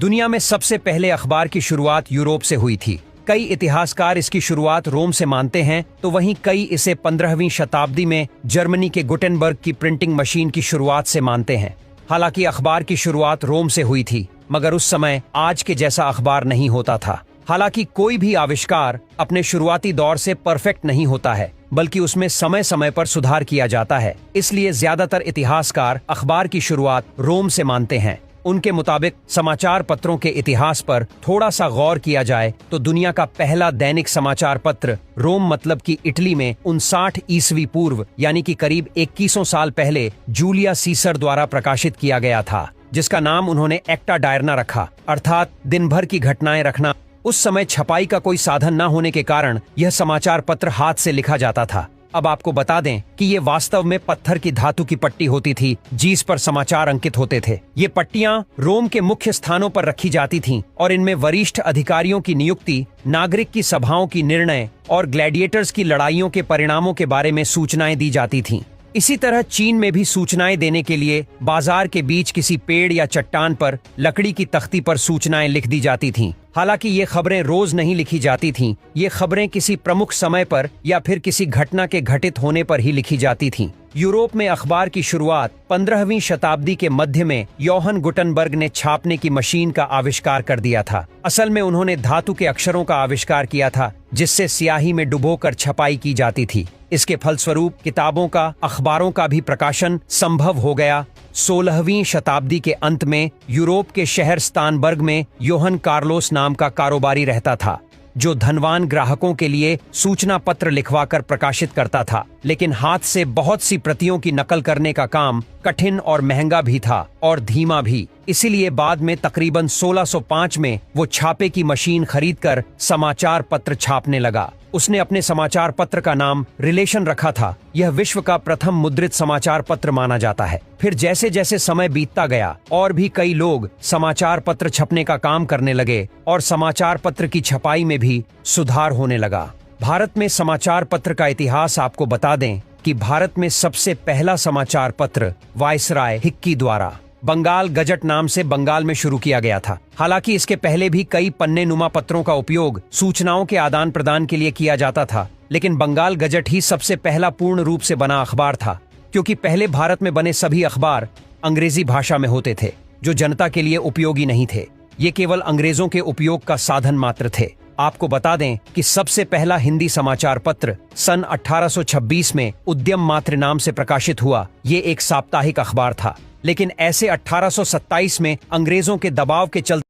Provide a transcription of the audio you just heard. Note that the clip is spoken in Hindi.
दुनिया में सबसे पहले अखबार की शुरुआत यूरोप से हुई थी। कई इतिहासकार इसकी शुरुआत रोम से मानते हैं, तो वहीं कई इसे 15वीं शताब्दी में जर्मनी के गुटेनबर्ग की प्रिंटिंग मशीन की शुरुआत से मानते हैं। हालांकि अखबार की शुरुआत रोम से हुई थी, मगर उस समय आज के जैसा अखबार नहीं होता था। हालांकि कोई भी आविष्कार अपने शुरुआती दौर से परफेक्ट नहीं होता है, बल्कि उसमें समय समय पर सुधार किया जाता है। इसलिए ज्यादातर इतिहासकार अखबार की शुरुआत रोम से मानते हैं। उनके मुताबिक समाचार पत्रों के इतिहास पर थोड़ा सा गौर किया जाए तो दुनिया का पहला दैनिक समाचार पत्र रोम मतलब कि इटली में 59 ईस्वी पूर्व यानी कि करीब 2100 साल पहले जूलिया सीसर द्वारा प्रकाशित किया गया था, जिसका नाम उन्होंने एक्टा डायरना रखा, अर्थात दिन भर की घटनाएं रखना। उस समय छपाई का कोई साधन न होने के कारण यह समाचार पत्र हाथ से लिखा जाता था। अब आपको बता दें कि ये वास्तव में पत्थर की धातु की पट्टी होती थी, जिस पर समाचार अंकित होते थे। ये पट्टियां रोम के मुख्य स्थानों पर रखी जाती थीं और इनमें वरिष्ठ अधिकारियों की नियुक्ति, नागरिक की सभाओं की निर्णय और ग्लैडिएटर्स की लड़ाइयों के परिणामों के बारे में सूचनाएं दी जाती थीं। इसी तरह चीन में भी सूचनाएं देने के लिए बाजार के बीच किसी पेड़ या चट्टान पर लकड़ी की तख्ती पर सूचनाएं लिख दी जाती थीं। हालांकि ये खबरें रोज नहीं लिखी जाती थीं, ये खबरें किसी प्रमुख समय पर या फिर किसी घटना के घटित होने पर ही लिखी जाती थीं। यूरोप में अखबार की शुरुआत 15वीं शताब्दी के मध्य में योहन गुटेनबर्ग ने छापने की मशीन का आविष्कार कर दिया था। असल में उन्होंने धातु के अक्षरों का आविष्कार किया था, जिससे स्याही में डुबोकर छपाई की जाती थी। इसके फलस्वरूप किताबों का, अखबारों का भी प्रकाशन संभव हो गया। 16वीं शताब्दी के अंत में यूरोप के शहर स्तानबर्ग में योहन कार्लोस नाम का कारोबारी रहता था, जो धनवान ग्राहकों के लिए सूचना पत्र लिखवाकर प्रकाशित करता था। लेकिन हाथ से बहुत सी प्रतियों की नकल करने का काम कठिन और महंगा भी था और धीमा भी। इसीलिए बाद में तकरीबन 1605 में वो छापे की मशीन खरीदकर समाचार पत्र छापने लगा। उसने अपने समाचार पत्र का नाम रिलेशन रखा था। यह विश्व का प्रथम मुद्रित समाचार पत्र माना जाता है। फिर जैसे जैसे समय बीतता गया और भी कई लोग समाचार पत्र छपने का काम करने लगे और समाचार पत्र की छपाई में भी सुधार होने लगा। भारत में समाचार पत्र का इतिहास आपको बता दें कि भारत में सबसे पहला समाचार पत्र वायसराय हिक्की द्वारा बंगाल गजट नाम से बंगाल में शुरू किया गया था। हालांकि इसके पहले भी कई पन्ने नुमा पत्रों का उपयोग सूचनाओं के आदान प्रदान के लिए किया जाता था, लेकिन बंगाल गजट ही सबसे पहला पूर्ण रूप से बना अखबार था, क्योंकि पहले भारत में बने सभी अखबार अंग्रेजी भाषा में होते थे, जो जनता के लिए उपयोगी नहीं थे। ये केवल अंग्रेजों के उपयोग का साधन मात्र थे। आपको बता दें कि सबसे पहला हिंदी समाचार पत्र सन 1826 में उद्यम मात्र नाम से प्रकाशित हुआ। ये एक साप्ताहिक अखबार था, लेकिन ऐसे 1827 में अंग्रेजों के दबाव के चलते